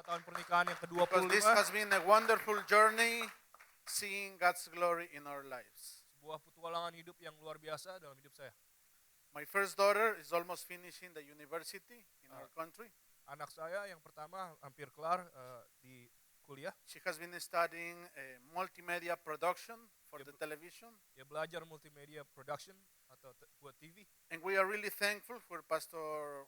tahun pernikahan yang because this ke-25. has been a wonderful journey seeing God's glory in our lives. Sebuah petualangan hidup yang luar biasa dalam hidup saya. My first daughter is almost finishing the university in our country. Anak saya yang pertama hampir kelar di kuliah. She has been studying multimedia production for the television. Dia belajar multimedia production atau buat TV. And we are really thankful for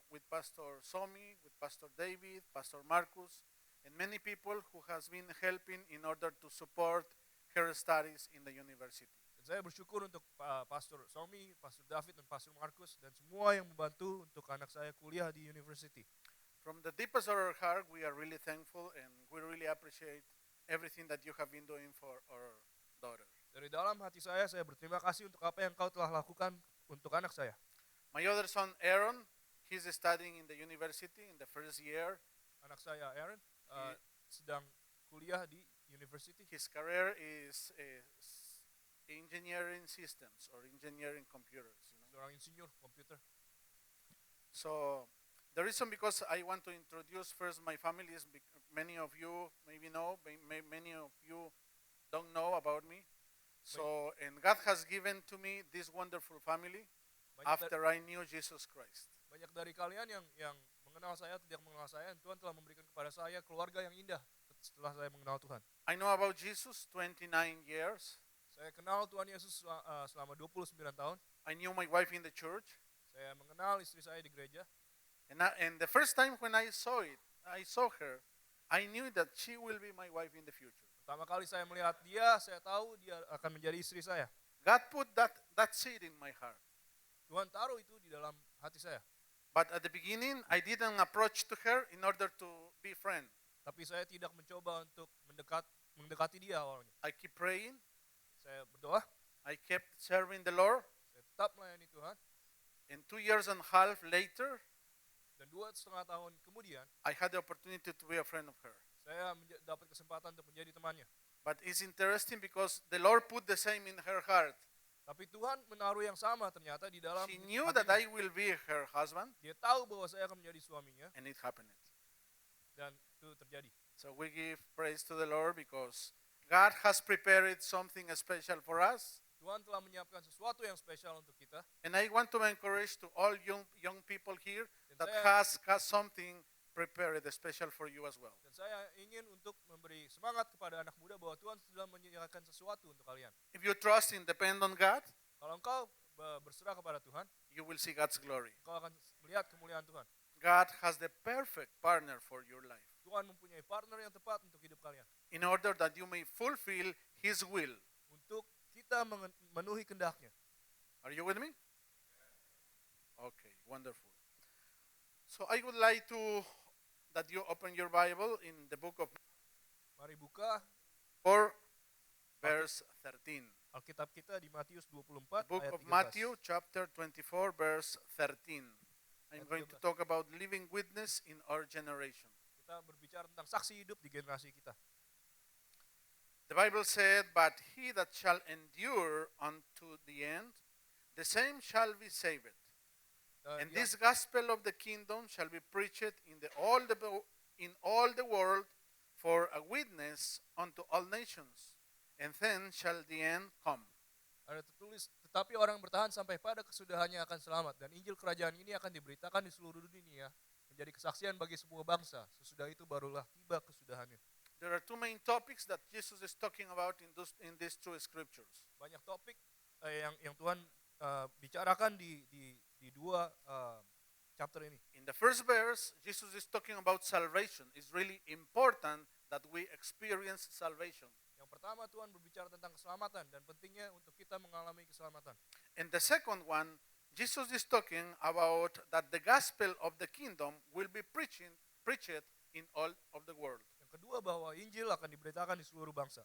with Pastor Somi, with Pastor David, Pastor Marcus, and many people who has been helping in order to support her studies in the university. Dan saya bersyukur untuk Pastor Somi, Pastor David, dan Pastor Marcus, dan semua yang membantu untuk anak saya kuliah di university. From the deepest of our heart, we are really thankful and we really appreciate everything that you have been doing for our daughter. Dari dalam hati saya berterima kasih untuk apa yang kau telah lakukan untuk anak saya. My other son, Aaron, he's studying in the university in the first year. Anak saya Aaron sedang kuliah di university. His career is engineering systems or engineering computers. Seorang insinyur komputer. So the reason because I want to introduce first my family is many of you maybe know, many of you don't know about me. So, and God has given to me this wonderful family after I knew Jesus Christ. Banyak dari kalian yang mengenal saya, tidak mengenal saya, Tuhan telah memberikan kepada saya keluarga yang indah setelah saya mengenal Tuhan. I know about Jesus 29 years. Saya kenal Tuhan Yesus selama 29 tahun. I knew my wife in the church. Saya mengenal istri saya di gereja. And the first time when I saw her, I knew that she will be my wife in the future. Pertama kali saya melihat dia, saya tahu dia akan menjadi istri saya. God put that seed in my heart. Tuhan taruh itu di dalam hati saya. But at the beginning, I didn't approach to her in order to be friend. Tapi saya tidak mencoba untuk mendekati dia awalnya. I keep praying. Saya berdoa. I kept serving the Lord. Saya tetap melayani Tuhan. And 2.5 years later, dan 2,5 tahun kemudian, I had the opportunity to be a friend of her. Saya dapat kesempatan untuk menjadi temannya. But it's interesting because the Lord put the same in her heart. Tapi Tuhan menaruh yang sama ternyata di dalam She knew that I will be her husband. Dia tahu bahwa saya akan menjadi suaminya. And it happened. Dan itu terjadi. So we give praise to the Lord because God has prepared something special for us. Tuhan telah menyiapkan sesuatu yang spesial untuk kita. And I want to encourage to all young people here that has something prepared special for you as well. Dan saya ingin untuk memberi semangat kepada anak muda bahwa Tuhan sudah menyediakan sesuatu untuk kalian. If you trust and depend on God, kalau engkau berserah kepada Tuhan, you will see God's glory. Engkau akan melihat kemuliaan Tuhan. God has the perfect partner for your life. Tuhan mempunyai partner yang tepat untuk hidup kalian. In order that you may fulfill His will. Untuk kita memenuhi kehendaknya. Are you with me? Okay, wonderful. So I would like that you open your Bible in the book of Mari buka 4 verse 13. Alkitab kita di Matius 24 The book ayat of 13. Matthew chapter 24 verse 13. I'm going to talk about living witness in our generation. Kita berbicara tentang saksi hidup di generasi kita. The Bible said, "But he that shall endure unto the end, the same shall be saved. And this gospel of the kingdom shall be preached in all the world for a witness unto all nations, and then shall the end come." Ada tertulis, tetapi orang yang bertahan sampai pada kesudahannya akan selamat, dan Injil kerajaan ini akan diberitakan di seluruh dunia, menjadi kesaksian bagi semua bangsa. Sesudah itu barulah tiba kesudahannya. There are two main topics that Jesus is talking about in these two scriptures. Banyak topik yang Tuhan bicarakan di dua chapter ini. In the first verse, Jesus is talking about salvation. It's really important that we experience salvation. Yang pertama, Tuhan berbicara tentang keselamatan dan pentingnya untuk kita mengalami keselamatan. And the second one, Jesus is talking about that the gospel of the kingdom will be preached in all of the world. Yang kedua, bahwa Injil akan diberitakan di seluruh bangsa.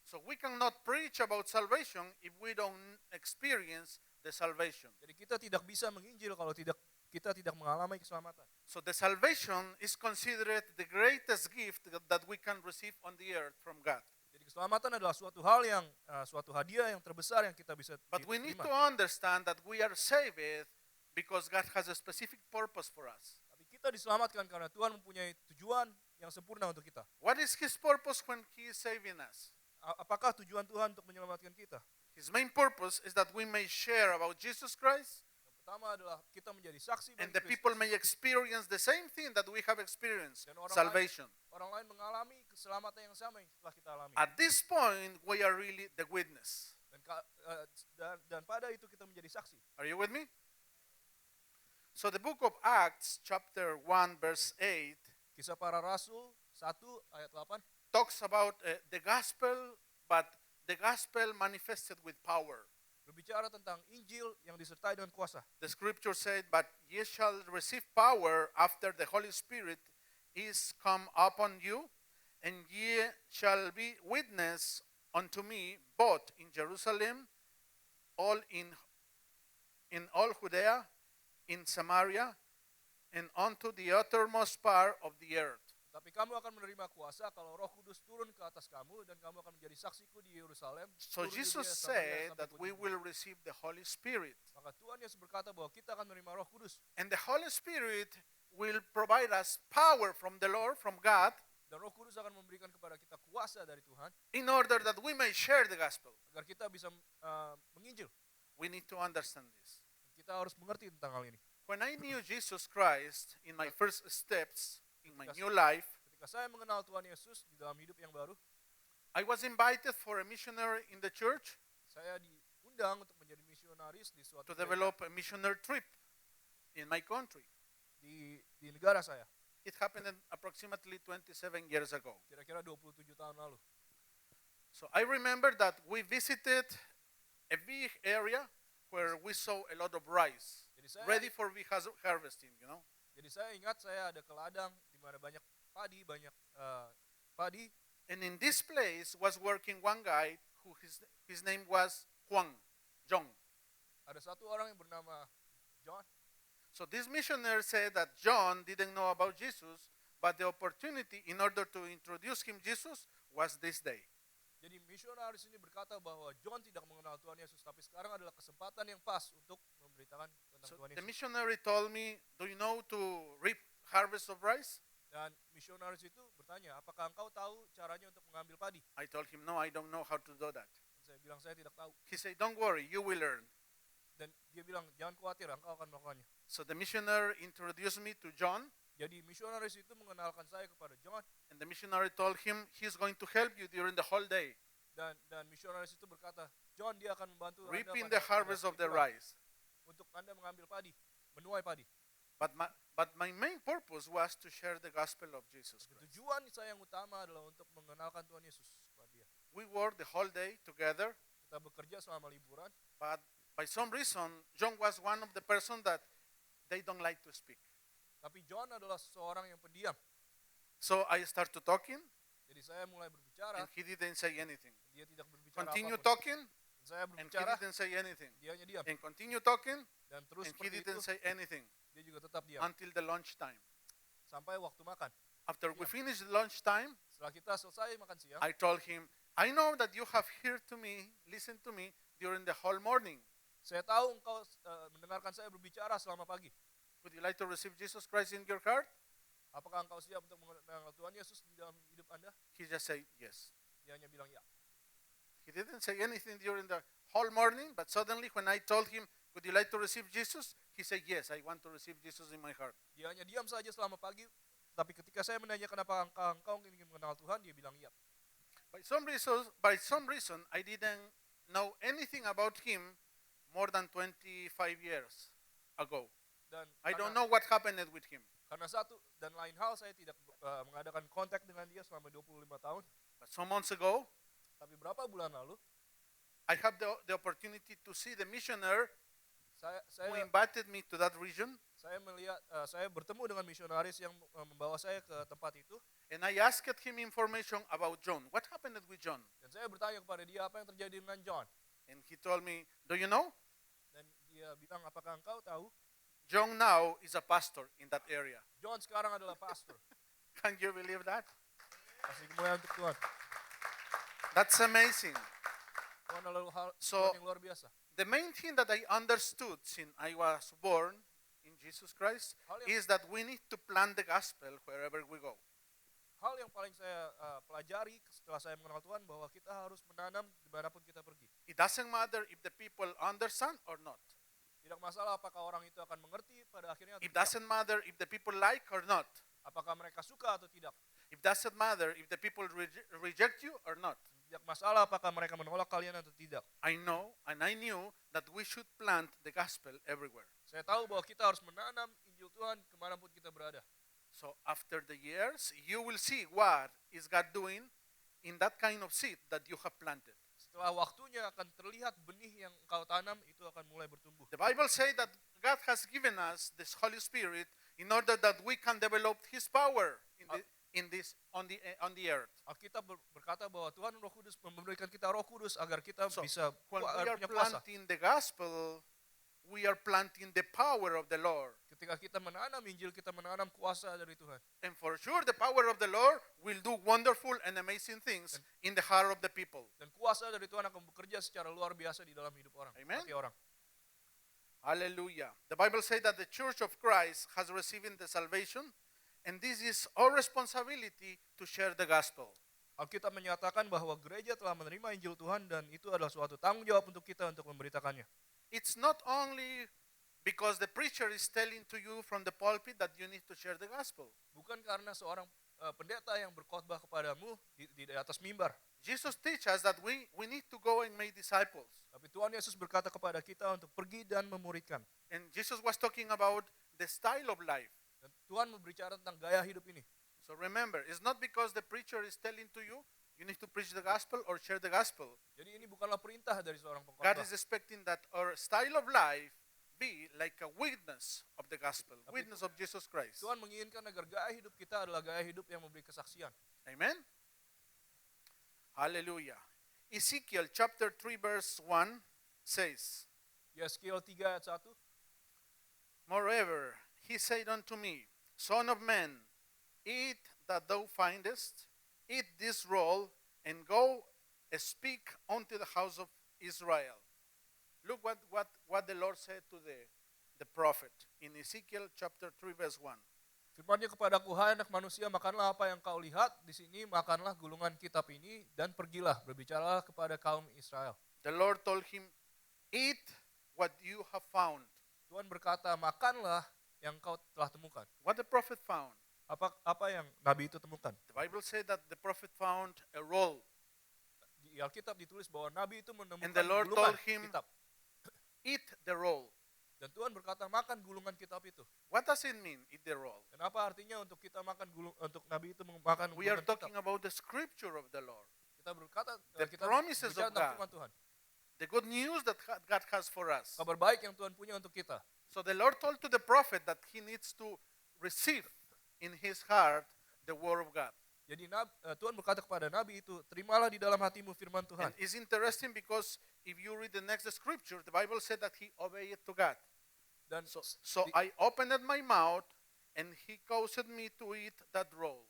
So we cannot preach about salvation if we don't experience the salvation. Jadi kita tidak bisa menginjil kalau kita tidak mengalami keselamatan. So the salvation is considered the greatest gift that we can receive on the earth from God. Jadi keselamatan adalah suatu hal yang suatu hadiah yang terbesar yang kita bisa terima. But we need to understand that we are saved because God has a specific purpose for us. Tapi kita diselamatkan karena Tuhan mempunyai tujuan yang sempurna untuk kita. What is His purpose when He is saving us? Apakah tujuan Tuhan untuk menyelamatkan kita? His main purpose is that we may share about Jesus Christ, Yang pertama adalah kita menjadi saksi and bagi the Kristus. people may experience the same thing that we have experienced, Dan salvation. orang lain mengalami keselamatan yang sama yang telah kita alami. At this point, we are really the witness. Dan pada itu kita menjadi saksi. Are you with me? So the book of Acts, chapter 1, verse 8, Kisah Para Rasul 1 ayat 8 talks about the gospel, but the gospel manifested with power. berbicara tentang Injil yang disertai dengan kuasa. The scripture said, "But ye shall receive power after the Holy Spirit is come upon you, and ye shall be witness unto me both in Jerusalem, all in all Judea, in Samaria, and unto the uttermost part of the earth." Tapi kamu akan menerima kuasa kalau Roh Kudus turun ke atas kamu dan kamu akan menjadi saksiku di Yerusalem. So seluruh Jesus dunia, Samaria, said sampai that ke we ujung will bumi. receive the Holy Spirit. Maka Tuhan Yesus berkata bahwa kita akan menerima Roh Kudus. And the Holy Spirit will provide us power from the Lord, from God, Dan Roh Kudus akan memberikan kepada kita kuasa dari Tuhan in order that we may share the gospel. agar kita bisa menginjil. We need to understand this. Kita harus mengerti tentang hal ini. When I knew Jesus Christ in my first steps in my new life, Ketika saya mengenal Tuhan Yesus di dalam hidup yang baru, I was invited for a missionary in the church saya diundang untuk menjadi misionaris di suatu to gereja develop a missionary trip in my country. di negara saya. It happened approximately 27 years ago. Kira-kira 27 tahun lalu. So I remember that we visited a big area where we saw a lot of rice, ready for harvesting, you know. Jadi saya ingat saya ada ke ladang di mana banyak padi. And in this place was working one guy who his name was John. Ada satu orang yang bernama John. So this missionary said that John didn't know about Jesus, but the opportunity in order to introduce him Jesus was this day. Jadi misionaris ini berkata bahwa John tidak mengenal Tuhan Yesus, tapi sekarang adalah kesempatan yang pas untuk memberitakan tentang So Tuhan the Yesus. missionary told me, "Do you know to reap harvest of rice?" Dan misionaris itu bertanya, apakah engkau tahu caranya untuk mengambil padi? I told him, "No, I don't know how to do that." Dan saya bilang, saya tidak tahu. He said, "Don't worry, you will learn." Dan dia bilang, jangan khawatir, engkau akan melakukannya. So the missionary introduced me to John, Jadi misionaris itu mengenalkan saya kepada John, and the missionary told him he's going to help you during the whole day, dan misionaris itu berkata, John, dia akan membantu reaping Anda the harvest of the pada rice. untuk Anda mengambil padi, menuai padi. But my main purpose was to share the gospel of Jesus Christ. Tujuan saya yang utama adalah untuk mengenalkan Tuhan Yesus kepada dia. We worked the whole day together, Kita bekerja selama liburan, but by some reason, John was one of the person that they don't like to speak. tapi John adalah seorang yang pendiam. So I started talking, Jadi saya mulai berbicara, and he didn't say anything. dia tidak berbicara Continue apapun. talking, Dan saya and he berbicara, didn't say anything. dia hanya diam. And continue talking, Dan terus and he seperti didn't itu, say anything dia juga tetap diam. until the lunch time. Sampai waktu makan. After we finished the lunch time, Setelah kita selesai makan siang, I told him, "I know that you have heard to me, listened to me during the whole morning. saya tahu engkau mendengarkan saya berbicara selama pagi. Would you like to receive Jesus Christ in your heart?" Apakah engkau siap untuk mengenal Tuhan Yesus di dalam hidup Anda? He just said yes. Dia hanya bilang ya. He didn't say anything during the whole morning, but suddenly when I told him, "Would you like to receive Jesus?" he said, "Yes, I want to receive Jesus in my heart." Dia hanya diam saja selama pagi. Tapi ketika saya menanyakan apakah engkau ingin mengenal Tuhan, dia bilang iya. By some reason, I didn't know anything about him more than 25 years ago. Dan I don't know what happened with him. karena satu dan lain hal saya tidak mengadakan kontak dengan dia selama 25 tahun. But some months ago, Tapi berapa bulan lalu, I have the opportunity to see the missionary who saya invited me to that region. saya bertemu dengan misionaris yang membawa saya ke tempat itu. And I asked him information about John. What happened with John? Dan saya bertanya kepada dia apa yang terjadi dengan John. And he told me, "Do you know? Dan dia bilang, apakah engkau tahu? John now is a pastor in that area." John sekarang adalah pastor. Can you believe that? Kasih kemuliaan untuk Tuhan. That's amazing. Tuhan adalah So- Tuhan yang luar biasa. The main thing that I understood since I was born in Jesus Christ Hal yang- is that we need to plant the gospel wherever we go. hal yang paling saya pelajari setelah saya mengenal Tuhan bahwa kita harus menanam dimanapun kita pergi. It doesn't matter if the people understand or not. Tidak masalah apakah orang itu akan mengerti pada akhirnya atau It tidak. doesn't matter if the people like or not. Apakah mereka suka atau tidak. It doesn't matter if the people reject you or not. Tidak masalah apakah mereka menolak kalian atau tidak. I know and I knew that we should plant the gospel everywhere. Saya tahu bahwa kita harus menanam Injil Tuhan kemanapun kita berada. So after the years, you will see what is God doing in that kind of seed that you have planted. Setelah waktunya akan terlihat benih yang engkau tanam itu akan mulai bertumbuh. The Bible says that God has given us this Holy Spirit in order that we can develop His power on the earth. Alkitab berkata bahwa Tuhan Roh Kudus memberikan kita Roh Kudus agar kita So, bisa when we are punya kuasa. planting the gospel, we are planting the power of the Lord. Ketika kita menanam Injil, kita menanam kuasa dari Tuhan. And for sure, the power of the Lord will do wonderful and amazing things in the heart of the people. Dan kuasa dari Tuhan akan bekerja secara luar biasa di dalam hidup orang. Amen. Hati orang. Hallelujah. The Bible says that the church of Christ has received the salvation, and this is our responsibility to share the gospel. Alkitab menyatakan bahwa gereja telah menerima Injil Tuhan dan itu adalah suatu tanggung jawab untuk kita untuk memberitakannya. It's not only because the preacher is telling to you from the pulpit that you need to share the gospel. Bukan karena seorang pendeta yang berkhotbah kepadamu di atas mimbar. Jesus teaches us that we need to go and make disciples. Tapi Tuhan Yesus berkata kepada kita untuk pergi dan memuridkan. And Jesus was talking about the style of life. Dan Tuhan berbicara tentang gaya hidup ini. So remember, it's not because the preacher is telling to you, you need to preach the gospel or share the gospel. Jadi ini bukanlah perintah dari seorang God pengkhotbah. is expecting that our style of life be like a witness of the gospel, witness of Jesus Christ. Tuhan menginginkan agar gaya hidup kita adalah gaya hidup yang memberi kesaksian. Amen? Hallelujah. Ezekiel chapter 3 verse 1 says, Yeskiel 3 ayat 1. Moreover, he said unto me, Son of man, eat that thou findest, eat this roll, and go speak unto the house of Israel. Look what the Lord said to the prophet in Ezekiel chapter 3 verse 1. Firman-Nya kepadaku, hai anak manusia, makanlah apa yang kau lihat di sini, makanlah gulungan kitab ini, dan pergilah, berbicaralah kepada kaum Israel. The Lord told him, eat what you have found. Tuhan berkata, makanlah yang kau telah temukan. What the prophet found? Apa yang Nabi itu temukan? The Bible said that the prophet found a roll. Di Alkitab ditulis bahwa Nabi itu And the menemukan Lord gulungan told him, kitab. Eat the roll. Dan Tuhan berkata, makan gulungan kitab itu. What does it mean, eat the roll? Dan apa artinya untuk kita makan untuk Nabi itu makan We are gulungan talking kitab? about the scripture of the Lord. Kita berkata, The kita promises bicara of tentang God. firman Tuhan. The good news that God has for us. Kabar baik yang Tuhan punya untuk kita. So the Lord told to the prophet that he needs to receive in his heart the word of God. Jadi Tuhan berkata kepada Nabi itu, terimalah di dalam hatimu firman Tuhan. And it's interesting because if you read the next scripture, the Bible said that he obeyed to God. Dan So I opened my mouth and he caused me to eat that roll.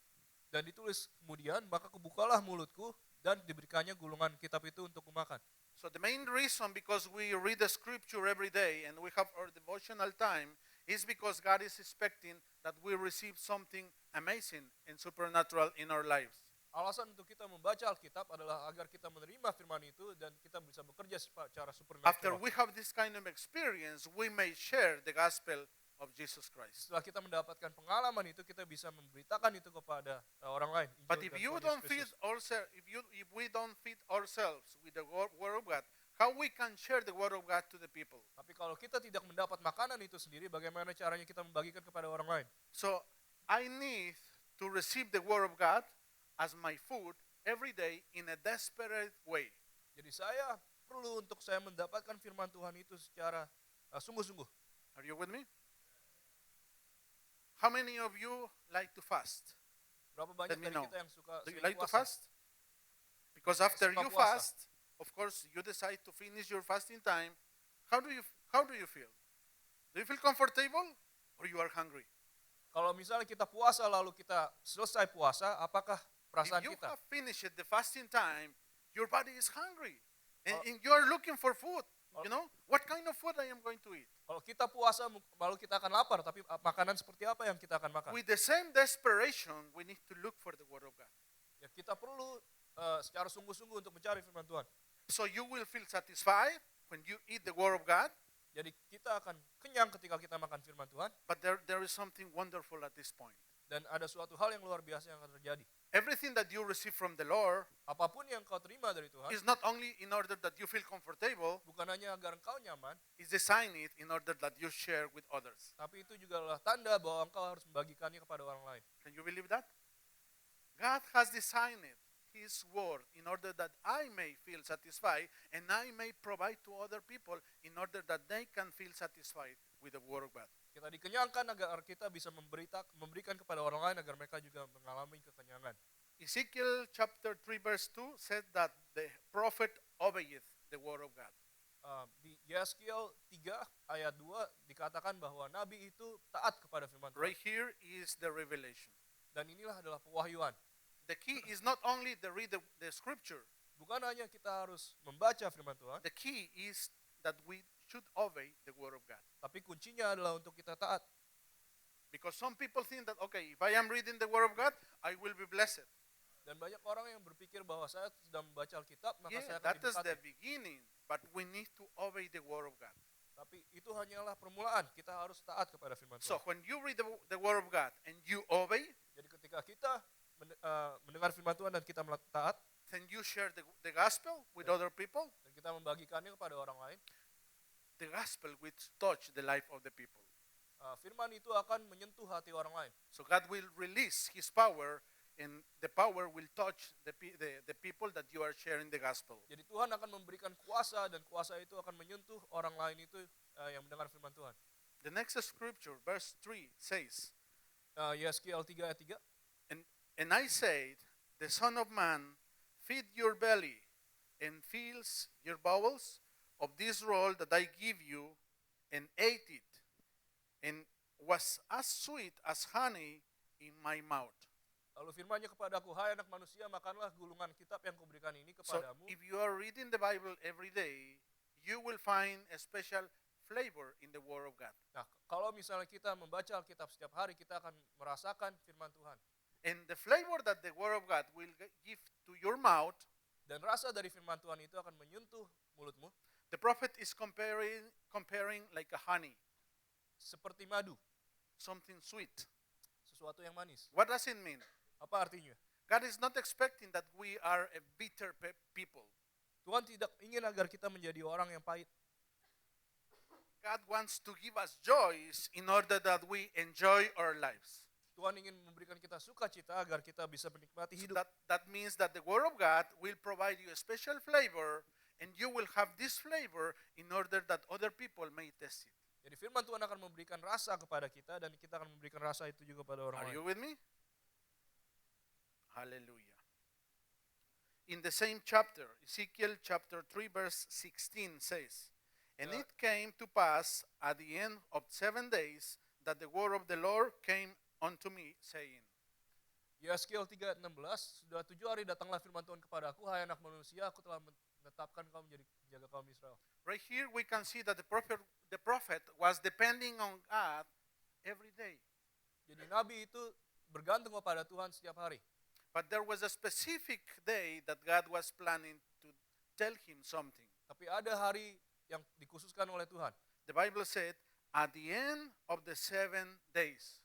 dan ditulis kemudian, maka kebukalah mulutku dan diberikannya gulungan kitab itu untuk kumakan. So the main reason because we read the scripture every day and we have our devotional time is because God is expecting that we receive something amazing and supernatural in our lives. Alasan untuk kita membaca Alkitab adalah agar kita menerima firman itu dan kita bisa bekerja secara After supernatural. we have this kind of experience, we may share the gospel of Jesus Christ. Setelah kita mendapatkan pengalaman itu, kita bisa memberitakan itu kepada orang lain. Injil But if dan you Tuhan don't Yesus feed Kristus. ourselves, if we don't feed ourselves with the word of God, how we can share the word of God to the people? Tapi kalau kita tidak mendapat makanan itu sendiri, bagaimana caranya kita membagikan kepada orang lain? So I need to receive the word of God as my food every day in a desperate way. Jadi saya perlu untuk saya mendapatkan firman Tuhan itu secara sungguh-sungguh. Are you with me? How many of you like to fast? Berapa banyak Let me dari know. kita yang suka Do you suka like to puasa? fast? Because after Suka you puasa. fast, of course, you decide to finish your fasting time. How do you feel? Do you feel comfortable or you are hungry? Kalau misalnya kita puasa lalu kita selesai puasa, apakah perasaan If you kita? have finished the fasting time, your body is hungry and you are looking for food. You know, what kind of food I am going to eat? Kalau kita puasa, lalu kita akan lapar, tapi makanan seperti apa yang kita akan makan? With the same desperation, we need to look for the Word of God. Ya, kita perlu secara sungguh-sungguh untuk mencari firman Tuhan. So you will feel satisfied when you eat the Word of God. Jadi kita akan kenyang ketika kita makan firman Tuhan. But there is something wonderful at this point. Dan ada suatu hal yang luar biasa yang akan terjadi. Everything that you receive from the Lord Apapun yang kau terima dari Tuhan, is not only in order that you feel comfortable, bukan hanya agar engkau nyaman, it's designed it in order that you share with others. tapi itu juga adalah tanda bahwa engkau harus membagikannya kepada orang lain. Can you believe that? God has designed it, His Word, in order that I may feel satisfied and I may provide to other people in order that they can feel satisfied with the Word of God. Kita dikenyangkan agar kita bisa memberikan kepada orang lain agar mereka juga mengalami kekenyangan. Ezekiel chapter 3 verse 2 said that the prophet obeyeth the Word of God. Di Yeskiel 3 ayat 2 dikatakan bahwa nabi itu taat kepada firman Tuhan. Right here is the revelation. Dan inilah adalah pewahyuan. The key is not only to read the scripture. Bukan hanya kita harus membaca firman Tuhan, The key is that we should obey the Word of God. tapi kuncinya adalah untuk kita taat. Because some people think that, okay, if I am reading the Word of God, I will be blessed. Dan banyak orang yang berpikir bahwa saya sedang membaca Alkitab, maka Yeah, saya akan that is diberkati. the beginning. But we need to obey the Word of God. Tapi itu hanyalah permulaan. Kita harus taat kepada firman So Tuhan. when you read the Word of God and you obey, Jadi ketika kita mendengar firman Tuhan dan kita taat, then you share the gospel with other people. dan kita membagikannya kepada orang lain, The gospel which touch the life of the people. Firman itu akan menyentuh hati orang lain. So God will release His power, and the power will touch the people that you are sharing the gospel. Jadi Tuhan akan memberikan kuasa dan kuasa itu akan menyentuh orang lain itu yang mendengar firman Tuhan. The next scripture, verse 3, says, Yeskiel 3 ayat 3. And I said, the Son of Man, feed your belly and fills your bowels of this roll that I give you, and ate it, and was as sweet as honey in my mouth. Lalu firman-Nya kepadaku, hai anak manusia, makanlah gulungan kitab yang kuberikan ini So kepadamu. if you are reading the Bible every day, you will find a special flavor in the Word of God. Nah, kalau misalnya kita membaca Alkitab setiap hari, kita akan merasakan firman Tuhan. And the flavor that the Word of God will give to your mouth, Dan rasa dari firman Tuhan itu akan menyentuh mulutmu the prophet is comparing like a honey, seperti madu, something sweet. sesuatu yang manis. What does it mean? Apa artinya? God is not expecting that we are a bitter people. Tuhan tidak ingin agar kita menjadi orang yang pahit. God wants to give us joys in order that we enjoy our lives. Tuhan ingin memberikan kita sukacita agar kita bisa menikmati So hidup. that means that the Word of God will provide you a special flavor, and you will have this flavor in order that other people may taste it. Jadi firman Tuhan akan memberikan rasa kepada kita dan kita akan memberikan rasa itu juga pada orang Are lain. you with me? Hallelujah. In the same chapter, Ezekiel chapter 3 verse 16 says, And it came to pass at the end of 7 days that the word of the Lord came unto me, saying, Yeskiel 3:16, sudah 7 hari datanglah firman Tuhan kepadaku, hai anak manusia, aku telah menetapkan kau menjadi penjaga kaum Israel. Right here we can see that the prophet was depending on God every day. Jadi nabi itu bergantung kepada Tuhan setiap hari. But there was a specific day that God was planning to tell him something. Tapi ada hari yang dikhususkan oleh Tuhan. The Bible said, at the end of the 7 days.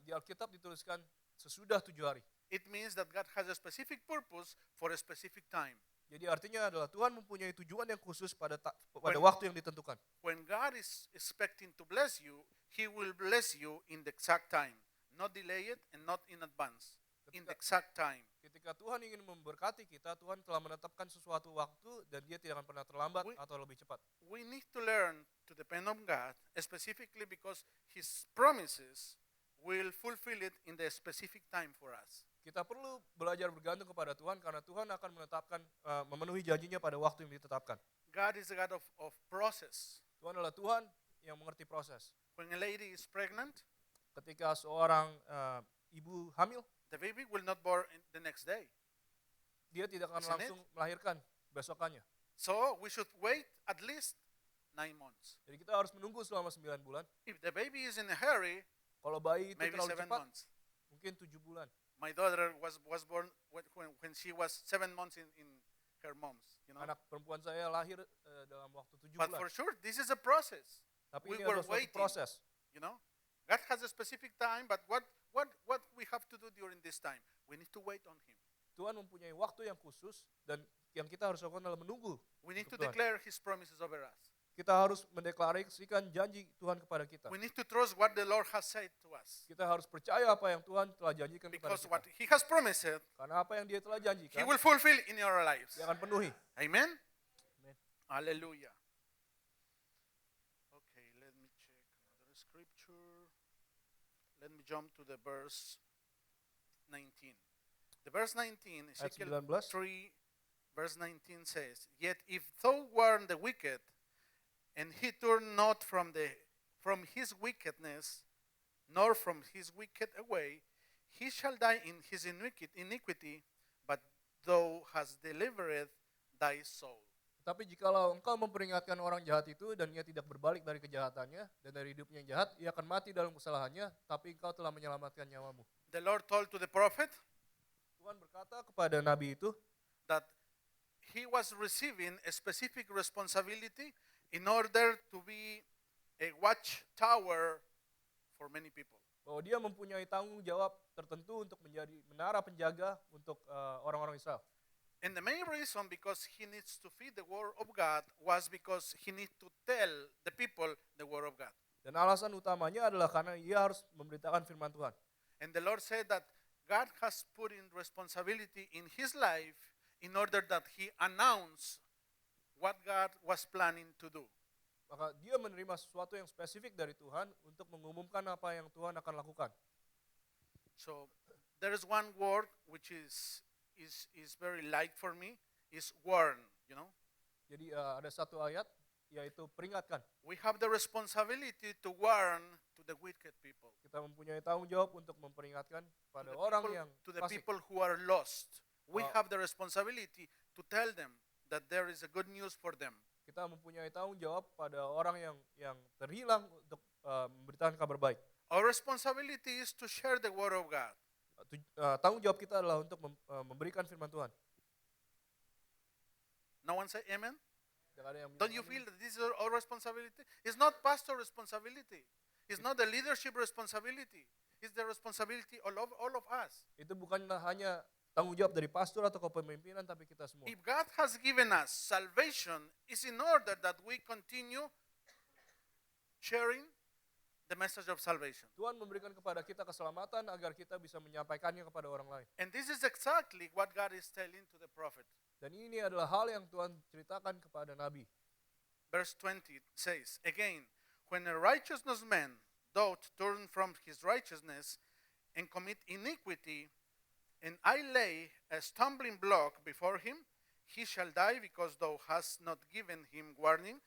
Di Alkitab dituliskan sesudah 7 hari. It means that God has a specific purpose for a specific time. Jadi artinya adalah Tuhan mempunyai tujuan yang khusus pada waktu yang ditentukan. When God is expecting to bless you, He will bless you in the exact time. Not delay it and not in advance. In the exact time. Ketika Tuhan ingin memberkati kita, Tuhan telah menetapkan sesuatu waktu dan dia tidak akan pernah terlambat atau lebih cepat. We need to learn to depend on God, specifically because His promises will fulfill it in the specific time for us. Kita perlu belajar bergantung kepada Tuhan karena Tuhan akan menetapkan, memenuhi janjinya pada waktu yang ditetapkan. God is a God of process. Tuhan adalah Tuhan yang mengerti proses. When a lady is pregnant, Ketika seorang ibu hamil, the baby will not born the next day. dia tidak akan Isn't langsung melahirkan besokannya. So we should wait at least 9 months. Jadi kita harus menunggu selama 9 bulan. If the baby is in a hurry, Kalau bayi itu maybe terlalu 7 cepat, months. mungkin 7 bulan. My daughter was born when she was 7 months in her mom's, you know. Anak perempuan saya lahir dalam waktu 7 But bulan. for sure, this is a process. Tapi we ini were adalah suatu waiting. proses. You know, God has a specific time, but what we have to do during this time? We need to wait on Him. Tuhan mempunyai waktu yang khusus dan yang kita harus lakukan adalah menunggu. We need to untuk Tuhan. declare His promises over us. Kita harus mendeklarasikan janji Tuhan kepada kita. We need to trust what the Lord has said to us. Kita harus percaya apa yang Tuhan telah janjikan kepada Because kita. what He has promised, Karena apa yang Dia telah He janjikan, will fulfill in your lives. Dia akan penuhi. Amen? Amen. Hallelujah. Okay, let me check another scripture. Let me jump to the verse 19. The verse 19, Ayat Ezekiel 19. 3, verse 19 says, Yet if thou warn the wicked, and he turn not from his wickedness, nor from his wicked way, he shall die in his iniquity, but thou hast delivered thy soul. Tapi jikalau engkau memperingatkan orang jahat itu dan ia tidak berbalik dari kejahatannya dan dari hidupnya yang jahat, ia akan mati dalam kesalahannya, tapi engkau telah menyelamatkan nyawamu. The Lord told to the prophet Tuhan berkata kepada nabi itu that he was receiving a specific responsibility in order to be a watchtower for many people. bahwa dia mempunyai tanggung jawab tertentu untuk menjadi menara penjaga untuk orang-orang Israel. And the main reason because he needs to feed the word of God was because he needs to tell the people the word of God. Dan alasan utamanya adalah karena ia harus memberitakan firman Tuhan. And the Lord said that God has put in responsibility in his life in order that he announce what God was planning to do. Maka dia menerima sesuatu yang spesifik dari Tuhan untuk mengumumkan apa yang Tuhan akan lakukan. So there is one word which is very light for me, is warn, you know. Jadi ada satu ayat yaitu peringatkan. We have the responsibility to warn to the wicked people. Kita mempunyai tanggung jawab untuk memperingatkan pada orang yang To the fasik. people who are lost. We Wow. have the responsibility to tell them that there is a good news for them. Kita mempunyai tanggung jawab pada orang yang terhilang untuk memberitakan kabar baik. Our responsibility is to share the word of God. Tanggung jawab kita adalah untuk memberikan firman Tuhan. No one say amen? Tidak ada yang Don't you feel that this is our responsibility? It's not pastor responsibility. It's not the leadership responsibility. It's the responsibility of all of us. Itu bukanlah hanya tanggung jawab dari pastor atau kepemimpinan, tapi kita semua. If God has given us salvation, it's in order that we continue sharing the message of salvation. Tuhan memberikan kepada kita keselamatan agar kita bisa menyampaikannya kepada orang lain. And this is exactly what God is telling to the prophet. Dan ini adalah hal yang Tuhan ceritakan kepada Nabi. Verse 20 says, Again, when a righteous man doth turn from his righteousness and commit iniquity, and I lay a stumbling block before him, he shall die because thou hast not given him warning.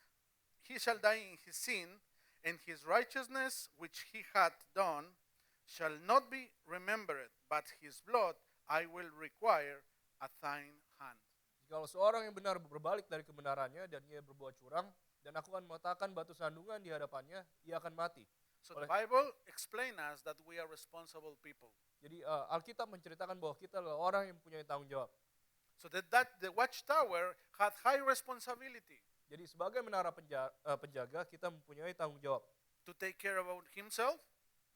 He shall die in his sin, and his righteousness which he hath done shall not be remembered, but his blood I will require at thine hand. Jikalau seorang yang benar berbalik dari kebenarannya dan ia berbuat curang, dan aku akan meletakkan batu sandungan di hadapannya, ia akan mati. So the Bible explains us that we are responsible people. Jadi Alkitab menceritakan bahwa kita adalah orang yang mempunyai tanggung jawab. So that the watchtower had high responsibility Jadi sebagai menara penjaga, kita mempunyai tanggung jawab to take care about himself,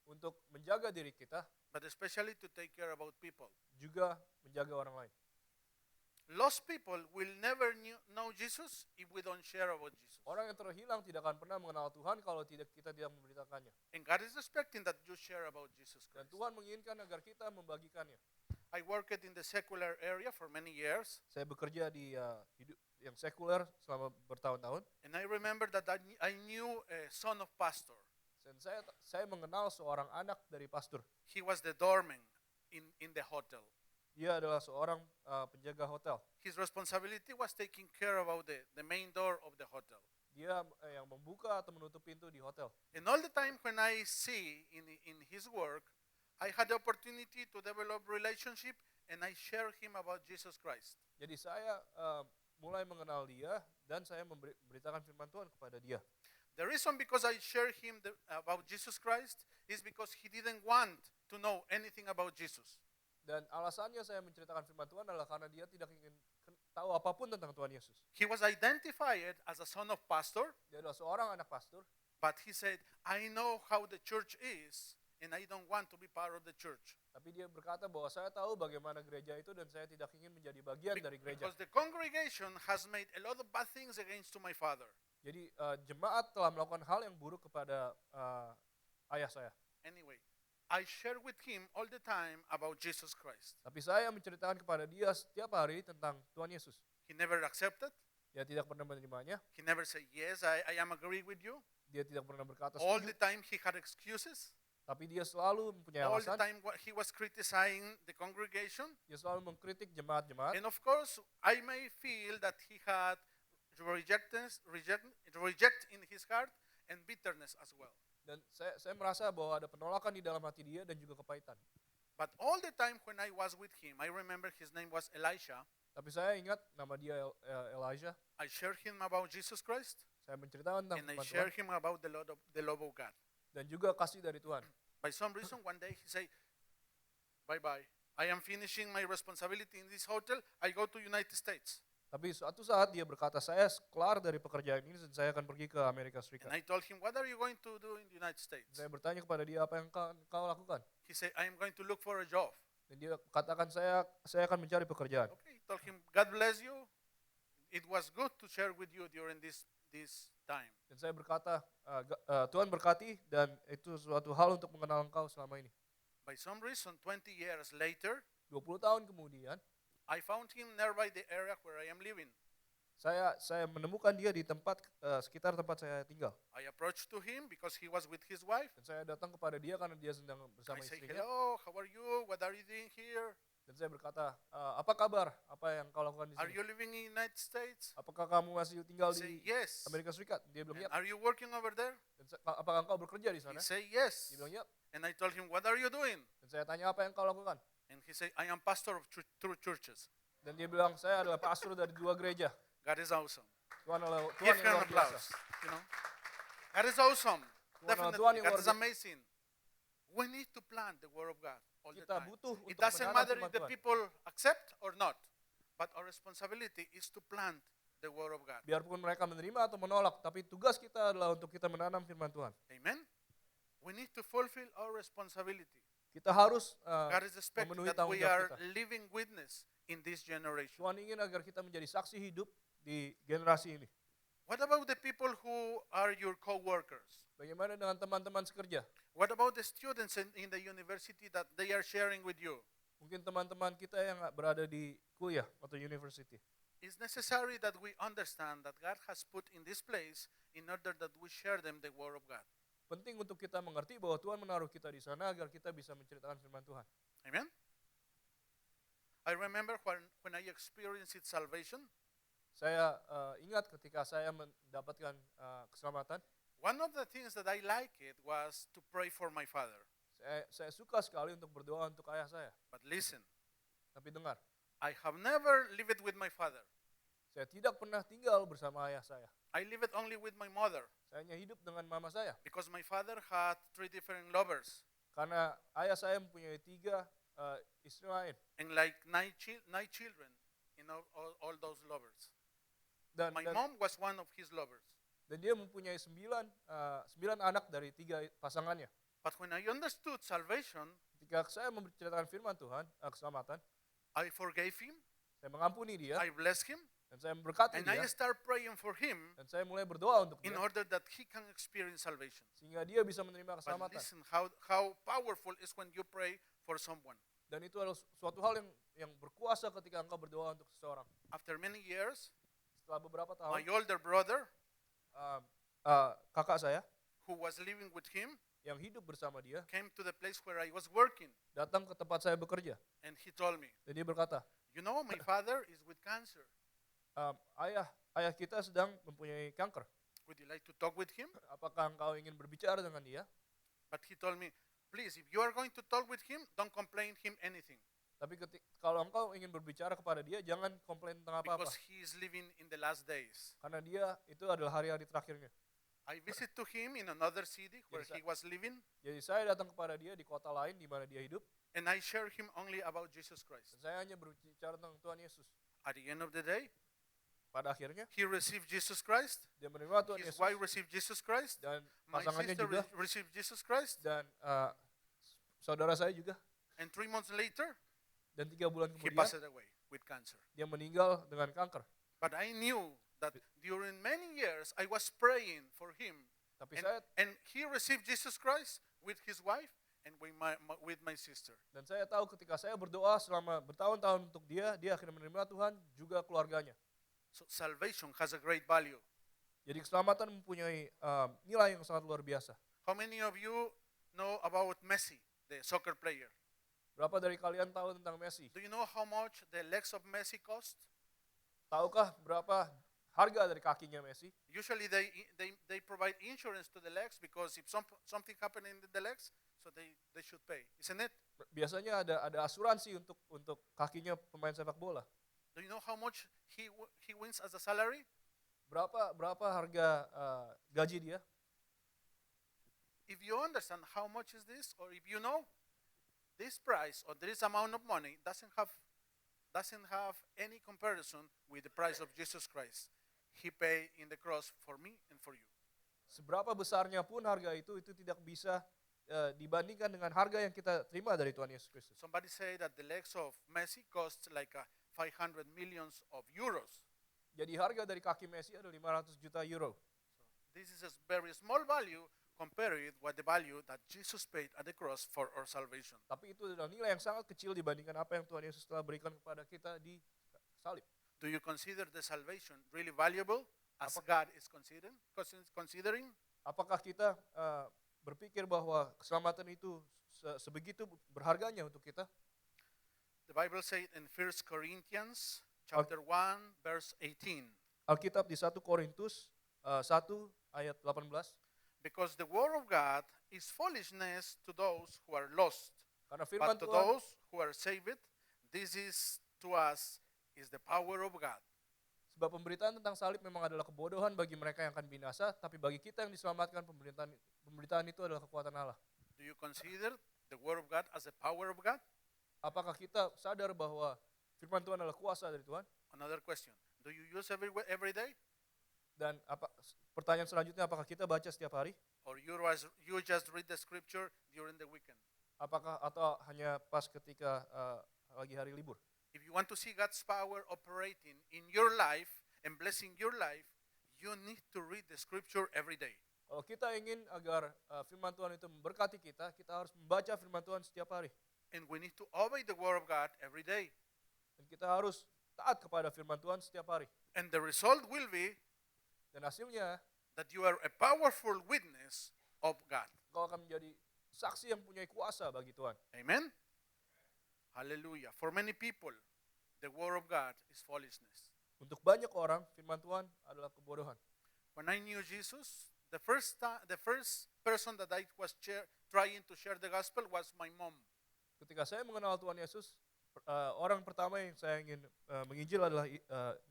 untuk menjaga diri kita, but especially to take care about people. juga menjaga orang lain. Lost people will never know Jesus if we don't share about Jesus. Orang yang terhilang tidak akan pernah mengenal Tuhan kalau kita tidak memberitakannya. And God is expecting that you share about Jesus Dan Christ. Tuhan menginginkan agar kita membagikannya. I worked in the secular area for many years, Saya bekerja di hidup yang sekuler selama bertahun-tahun. and I remember that I knew a son of pastor. Dan saya mengenal seorang anak dari pastor. He was the doorman in the hotel. Dia adalah seorang penjaga hotel. His responsibility was taking care about the main door of the hotel. Dia yang membuka atau menutup pintu di hotel. And all the time when I see in his work, I had the opportunity to develop relationship and I share him about Jesus Christ. Jadi saya mulai mengenal dia dan saya memberitakan firman Tuhan kepada dia. The reason because I share him about Jesus Christ is because he didn't want to know anything about Jesus. Dan alasannya saya menceritakan firman Tuhan adalah karena dia tidak ingin tahu apapun tentang Tuhan Yesus. He was identified as a son of pastor, Dia adalah seorang anak pastor, but he said, I know how the church is, and I don't want to be part of the church. tapi dia berkata bahwa saya tahu bagaimana gereja itu dan saya tidak ingin menjadi bagian dari gereja. Because the congregation has made a lot of bad things against to my father. Jadi jemaat telah melakukan hal yang buruk kepada ayah saya. Anyway, I share with him all the time about Jesus Christ. Tapi saya menceritakan kepada dia setiap hari tentang Tuhan Yesus. He never accepted. Dia tidak pernah menerimanya. He never said, yes, I am agree with you. Dia tidak pernah berkata All the setuju. time he had excuses. Tapi dia selalu mempunyai All the alasan. time he was criticizing the congregation. Dia selalu mengkritik jemaat-jemaat. And of course, I may feel that he had reject in his heart and bitterness as well. Dan saya merasa bahwa ada penolakan di dalam hati dia dan juga kepahitan. But all the time when I was with him, I remember his name was Elisha. Tapi saya ingat nama dia Elijah. I shared him about Jesus Christ, Saya menceritakan tentang and I firman shared Tuhan him about the love of God. dan juga kasih dari Tuhan. By some reason, one day he said, bye-bye. I am finishing my responsibility in this hotel. I go to United States. Tapi suatu saat dia berkata, saya kelar dari pekerjaan ini dan saya akan pergi ke Amerika And Serikat. I told him, what are you going to do in the United States? Saya bertanya kepada dia, apa yang kau lakukan? He said, I am going to look for a job. Dan dia katakan, saya akan mencari pekerjaan. Okay, told him, God bless you. It was good to share with you during this time. Dan saya berkata, Tuhan berkati dan itu suatu hal untuk mengenal engkau selama ini. By some reason, 20 years later, 20 tahun kemudian, I found him nearby the area where I am living. saya menemukan dia di tempat sekitar tempat saya tinggal. I approached to him because he was with his wife. Dan saya datang kepada dia karena dia sedang I bersama say, istrinya. hello, how are you? What are you doing here? Dan saya berkata, apa kabar? Apa yang kau lakukan di Are sini? you living in the United States? Apakah kamu masih tinggal He say, di yes. Amerika Serikat? Dia bilang, And ya. are you working over there? Dan apakah engkau bekerja di He sana? say, yes. Dia bilang, ya. And I told him, what are you doing? Dan saya tanya, apa yang kau lakukan? And he said, I am pastor of two churches. Dan dia bilang, saya adalah pastor dari 2 gereja. God is awesome. Tuhan Give yang him luar applause. biasa. You know, God is awesome. Tuhan Definitely, yang God luar is biasa. amazing. We need to plant the word of God all the Kita time. butuh It untuk doesn't menanam matter firman if the Tuhan. people accept or not, but our responsibility is to plant the word of God. Biarpun mereka menerima atau menolak, tapi tugas kita adalah untuk kita menanam firman Tuhan. Amen. We need to fulfill our responsibility. Kita harus God is expecting memenuhi that tanggung we jawab are kita. living witness in this generation. Tuhan ingin agar kita menjadi saksi hidup di generasi ini. What about the people who are your co-workers? Bagaimana dengan teman-teman sekerja? What about the students in the university that they are sharing with you? Mungkin teman-teman kita yang berada di kuliah atau university. It's necessary that we understand that God has put in this place in order that we share them the word of God. Penting untuk kita mengerti bahwa Tuhan menaruh kita di sana agar kita bisa menceritakan firman Tuhan. Amen? I remember when I experienced salvation, Saya ingat ketika saya mendapatkan keselamatan, one of the things that I liked it was to pray for my father. saya suka sekali untuk berdoa untuk ayah saya. But listen, Tapi dengar, I have never lived with my father. saya tidak pernah tinggal bersama ayah saya. I lived only with my mother Saya hanya hidup dengan mama saya. because my father had 3 different lovers Karena ayah saya mempunyai 3 istri lain. and like 9 children, you know, all those lovers. Dan, My dan, mom was one of his lovers. dan dia mempunyai 9 anak dari 3 pasangannya. But when I understood salvation, Ketika saya menceritakan firman Tuhan, keselamatan, I forgave him, saya mengampuni dia, I blessed him, dan saya memberkati and dia, I start praying for him dan saya mulai berdoa untuk in dia, order that he can experience salvation. sehingga dia bisa menerima But keselamatan. listen how powerful is when you pray for someone. Dan itu adalah suatu hal yang berkuasa ketika engkau berdoa untuk seseorang. After many years, Setelah beberapa my tahun, older brother, kakak saya who was living with him, yang hidup bersama dia came to the place where I was working, datang ke tempat saya bekerja. and he told me, Dan dia berkata, you know, my father is with cancer. ayah kita sedang mempunyai kanker. Would you like to talk with him? Apakah engkau ingin berbicara dengan dia? But he told me, please, if you are going to talk with him, don't complain him anything. Tapi kalau engkau ingin berbicara kepada dia, jangan komplain tentang apa-apa. because he is living in the last days. Karena dia itu adalah hari-hari terakhirnya. I visit to him in another city where Yes, sir. he was living, Jadi saya datang kepada dia di kota lain di mana dia hidup. and I share him only about Jesus Christ. Dan saya hanya berbicara tentang Tuhan Yesus. At the end of the day, Pada akhirnya, he received Jesus Christ, dia menerima Tuhan his Yesus. wife received Jesus Christ, Dan my pasangannya sister juga. received Jesus Christ, Dan saudara saya juga. and 3 months later, Dan 3 bulan he kemudian, passed away with cancer. dia meninggal dengan kanker. But I knew that during many years I was praying for him, Tapi saya and he received Jesus Christ with his wife and with my sister. Dan saya tahu ketika saya berdoa selama bertahun-tahun untuk dia akhirnya menerima Tuhan juga keluarganya. So salvation has a great value. Jadi keselamatan mempunyai nilai yang sangat luar biasa. How many of you know about Messi, the soccer player? Berapa dari kalian tahu tentang Messi? Do you know how much the legs of Messi cost? Tahukah berapa harga dari kakinya Messi? Usually they provide insurance to the legs because if something happened in the legs, so they should pay, isn't it? Biasanya ada asuransi untuk kakinya pemain sepak bola. Do you know how much he wins as a salary? Berapa harga gaji dia? If you understand how much is this, or if you know this price or this amount of money doesn't have any comparison with the price of Jesus Christ. He paid in the cross for me and for you. Seberapa besarnya pun harga itu tidak bisa dibandingkan dengan harga yang kita terima dari Tuhan Yesus Kristus. Somebody say that the legs of Messi cost like 500 millions of euros. Jadi harga dari kaki Messi adalah 500 juta euro. So this is a very small value compared with what the value that Jesus paid at the cross for our salvation. Tapi itu adalah nilai yang sangat kecil dibandingkan apa yang Tuhan Yesus telah berikan kepada kita di salib. Do you consider the salvation really valuable as God is considering? Apakah kita berpikir bahwa keselamatan itu sebegitu berharganya untuk kita? The Bible says in 1 Corinthians chapter 1 verse 18. Alkitab di 1 Korintus 1 ayat 18. Because the word of God is foolishness to those who are lost. Karena firman But to Tuhan, those who are saved, this is to us is the power of God. sebab pemberitaan tentang salib memang adalah kebodohan bagi mereka yang akan binasa, tapi bagi kita yang diselamatkan pemberitaan itu adalah kekuatan Allah. Do you consider the word of God as the power of God? Apakah kita sadar bahwa firman Tuhan adalah kuasa dari Tuhan? Another question. Do you use every day? Dan pertanyaan selanjutnya, apakah kita baca setiap hari? Or you just read the scripture during the weekend? Apakah atau hanya pas ketika lagi hari libur? If you want to see God's power operating in your life and blessing your life, you need to read the scripture every day. Kalau kita ingin agar firman Tuhan itu memberkati kita, kita harus membaca firman Tuhan setiap hari. And we need to obey the word of God every day. Dan kita harus taat kepada firman Tuhan setiap hari. And the result will be Dan hasilnya, that you are a powerful witness of God. kau akan menjadi saksi yang punya kuasa bagi Tuhan. Amen? Hallelujah. For many people, the word of God is foolishness. Untuk banyak orang, firman Tuhan adalah kebodohan. When I knew Jesus, the first person that I was trying to share the gospel was my mom. Ketika saya mengenal Tuhan Yesus, orang pertama yang saya ingin menginjil adalah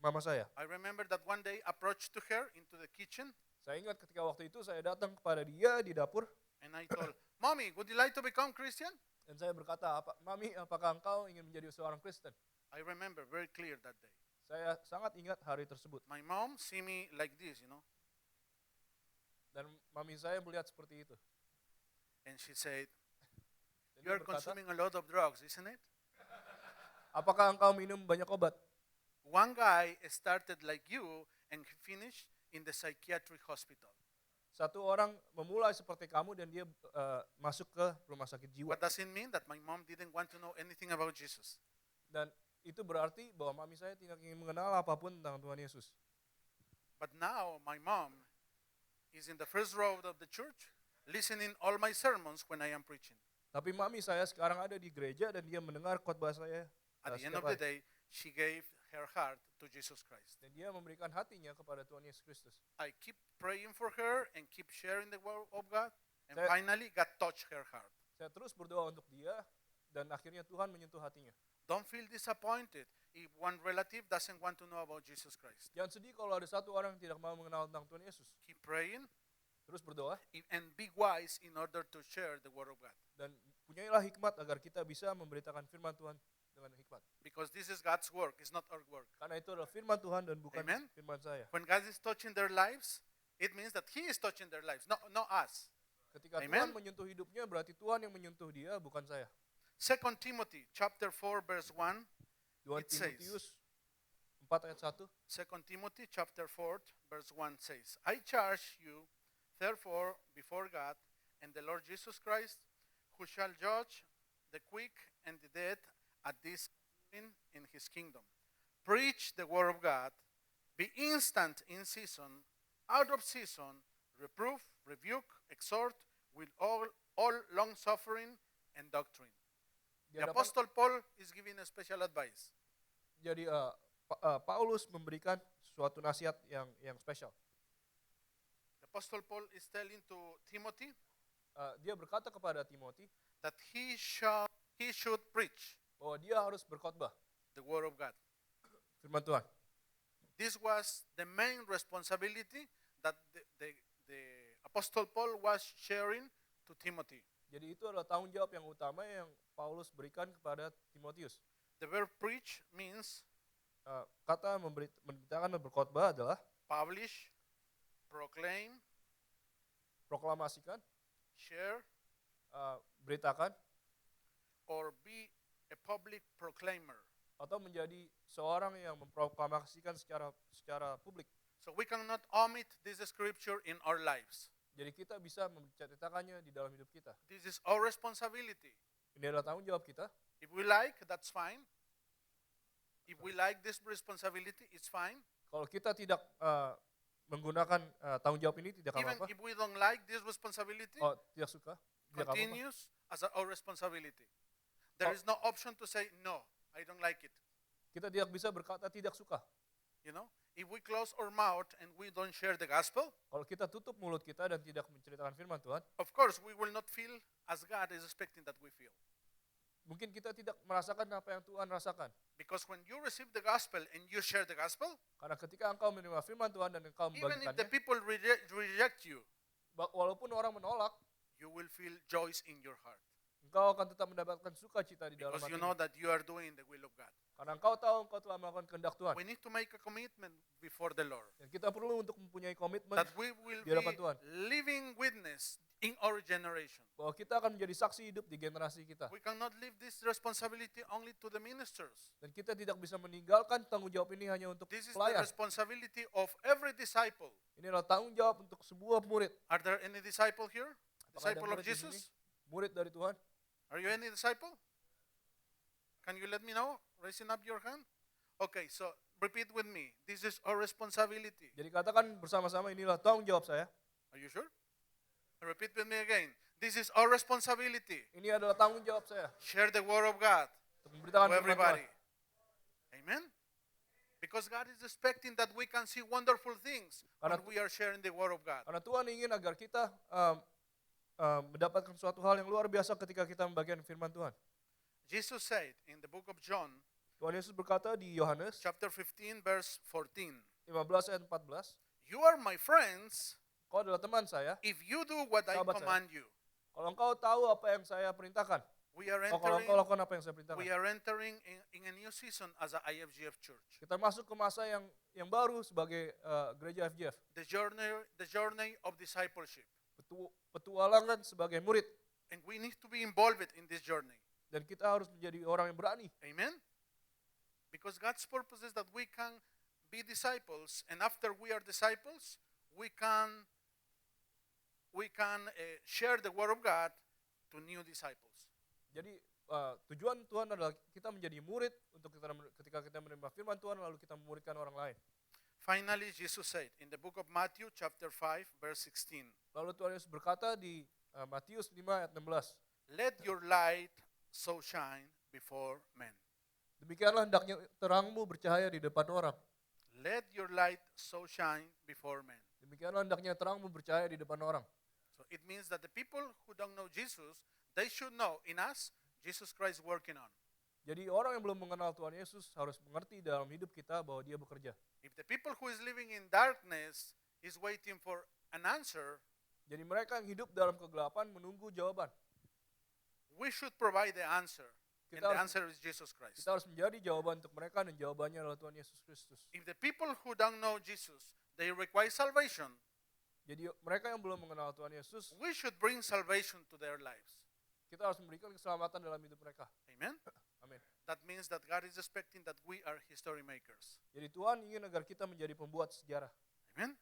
mama saya. I remember that one day approached to her into the kitchen, Saya ingat ketika waktu itu saya datang kepada dia di dapur, and I told, Mommy, would you like to become Christian? dan saya berkata, Mami, apakah engkau ingin menjadi seorang Kristen? I remember very clear that day. Saya sangat ingat hari tersebut. My mom see me like this, Dan mami saya melihat seperti itu. and she said, Dan you dia are berkata, consuming a lot of drugs, isn't it? apakah engkau minum banyak obat? One guy started like you and he finished in the psychiatric hospital. Satu orang memulai seperti kamu dan dia masuk ke rumah sakit jiwa. What does it mean? That my mom didn't want to know anything about Jesus. Dan itu berarti bahwa mami saya tidak ingin mengenal apapun tentang Tuhan Yesus. But now my mom is in the first row of the church, listening all my sermons when I am preaching. Tapi mami saya sekarang ada di gereja dan dia mendengar khotbah saya At the end setiap of the hari. day, she gave her heart to Jesus Christ. Dan dia memberikan hatinya kepada Tuhan Yesus Kristus. I keep praying for her and keep sharing the word of God, and Saya- finally God touched her heart. Saya terus berdoa untuk dia dan akhirnya Tuhan menyentuh hatinya. Don't feel disappointed if one relative doesn't want to know about Jesus Christ. Jangan sedih kalau ada satu orang yang tidak mau mengenal tentang Tuhan Yesus. Keep praying Terus berdoa and be wise in order to share the word of God. dan punyailah hikmat agar kita bisa memberitakan firman Tuhan dengan hikmat. Because this is God's work, it's not our work. Karena itu adalah firman Tuhan dan bukan Amen. firman saya. When God is touching their lives, it means that He is touching their lives, not us. Ketika Amen. Tuhan menyentuh hidupnya, berarti Tuhan yang menyentuh dia, bukan saya. 2 Timothy chapter 4 verse 1. 2 It says- Timotius 4 ayat 1. 2 Timothy chapter 4 verse 1 says, I charge you therefore before God and the Lord Jesus Christ, who shall judge the quick and the dead at this in his kingdom. Preach the word of God, be instant in season, out of season, reproof, rebuke, exhort with all long suffering and doctrine. Di The hadapan- Apostle Paul is giving a special advice. Jadi Paulus memberikan suatu nasihat yang spesial. The Apostle Paul is telling to Timothy Dia berkata kepada Timothy that he should preach bahwa dia harus berkhotbah the word of God. firman Tuhan. This was the main responsibility that the Apostle Paul was sharing to Timothy. Jadi itu adalah tanggung jawab yang utama yang Paulus berikan kepada Timotius. The word preach means Kata memberitakan dan berkhotbah adalah publish, proclaim, proklamasikan, share, beritakan, or be a public proclaimer. atau menjadi seorang yang memproklamasikan secara publik. So we cannot omit this scripture in our lives. Jadi kita bisa menceritakannya di dalam hidup kita. This is our responsibility. Ini adalah tanggung jawab kita. If we like, that's fine. If we like this responsibility, it's fine. Kalau kita tidak menggunakan tanggung jawab ini, tidak Even apa-apa. if we don't like this responsibility, Oh, tidak suka, tidak apa-apa. continues as our responsibility. There is no option to say, no, I don't like it. Kita tidak bisa berkata tidak suka. You know, if we close our mouth and we don't share the gospel, Kalau kita tutup mulut kita dan tidak menceritakan firman Tuhan, of course we will not feel as God is expecting that we feel. mungkin kita tidak merasakan apa yang Tuhan rasakan. Because when you receive the gospel and you share the gospel, Karena ketika engkau menerima firman Tuhan dan engkau even if the membagikannya, people reject you, walaupun orang menolak, you will feel joy in your heart. engkau akan tetap mendapatkan sukacita di dalam Because you hatimu. know that you are doing the will of God. Karena engkau tahu engkau telah melakukan kehendak Tuhan. We need to make a commitment before the Lord Dan kita perlu untuk mempunyai komitmen that we will di hadapan be Tuhan. living witness in our generation. Bahwa kita akan menjadi saksi hidup di generasi kita. We cannot leave this responsibility only to the ministers. Dan kita tidak bisa meninggalkan tanggung jawab ini hanya untuk This is the pelayan. responsibility of every disciple. Ini adalah tanggung jawab untuk sebuah murid. Are there any disciple here? Apakah ada Disciple of murid di sini? Jesus? Murid dari Tuhan. Are you any disciple? Can you let me know? Raising up your hand. Okay, so repeat with me. This is our responsibility. Jadi katakan bersama-sama inilah tanggung jawab saya. Are you sure? Repeat with me again. This is our responsibility. Ini adalah tanggung jawab saya Share the word of God untuk memberitakan to firman everybody. Tuhan. Amen. Because God is expecting that we can see wonderful things when Karena- we are sharing the word of God. Karena Tuhan ingin agar kita mendapatkan suatu hal yang luar biasa ketika kita membagikan firman Tuhan. Jesus said in the book of John, Tuhan Yesus berkata di Yohanes chapter 15, verse 14, 15 ayat 14, you are my friends kau adalah teman saya if you do what I Sahabat saya. command you. kalau engkau tahu apa yang saya perintahkan. We are Kalau engkau entering, lakukan apa yang saya perintahkan. we are entering in a new season as a IFGF church. Kita masuk ke masa yang baru sebagai gereja FGF. The journey of discipleship. Petualangan sebagai murid. And we need to be involved in this journey. Dan kita harus menjadi orang yang berani. Amen? Because God's purpose is that we can be disciples, and after we are disciples, we can share the word of God to new disciples. Jadi tujuan Tuhan adalah kita menjadi murid untuk ketika kita menerima firman Tuhan lalu kita memuridkan orang lain. Finally, Jesus said in the book of Matthew chapter 5 verse 16, Lalu Tuhan Yesus berkata di Matius 5 ayat 16, let your light so shine before men. demikianlah hendaknya terangmu bercahaya di depan orang. Let your light so shine before men. Demikianlah hendaknya terangmu bercahaya di depan orang. So it means that the people who don't know Jesus, they should know in us Jesus Christ working on. Jadi orang yang belum mengenal Tuhan Yesus harus mengerti dalam hidup kita bahwa dia bekerja. If the people who is living in darkness is waiting for an answer, Jadi mereka yang hidup dalam kegelapan menunggu jawaban. we should provide the answer. And Kita the harus- answer is Jesus Christ. Kita harus menjadi jawaban untuk mereka dan jawabannya adalah Tuhan Yesus Kristus. If the people who don't know Jesus, they require salvation, Jadi mereka yang belum mengenal Tuhan Yesus, we should bring salvation to their lives. kita harus memberikan keselamatan dalam hidup mereka. Amen? Amin. That means that God is expecting that we are history makers. Jadi Tuhan ingin agar kita menjadi pembuat sejarah. Amen?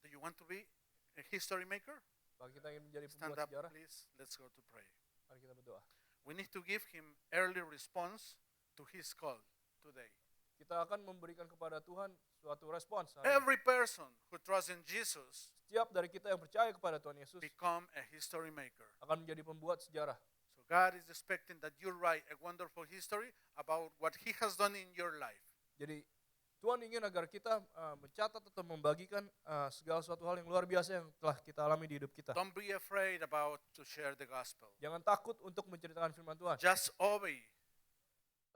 Do you want to be a history maker? Apakah kita ingin menjadi Stand pembuat up, sejarah? please. Let's go to pray. Mari kita berdoa. We need to give him early response to his call today. Kita akan memberikan kepada Tuhan suatu respons. hari ini. Every person who trusts in Jesus Setiap dari kita yang percaya kepada Tuhan Yesus become a history maker. akan menjadi pembuat sejarah. So God is expecting that you write a wonderful history about what he has done in your life. Jadi Tuhan ingin agar kita mencatat atau membagikan segala suatu hal yang luar biasa yang telah kita alami di hidup kita. Don't be afraid about to share the gospel. Jangan takut untuk menceritakan firman Tuhan. Just obey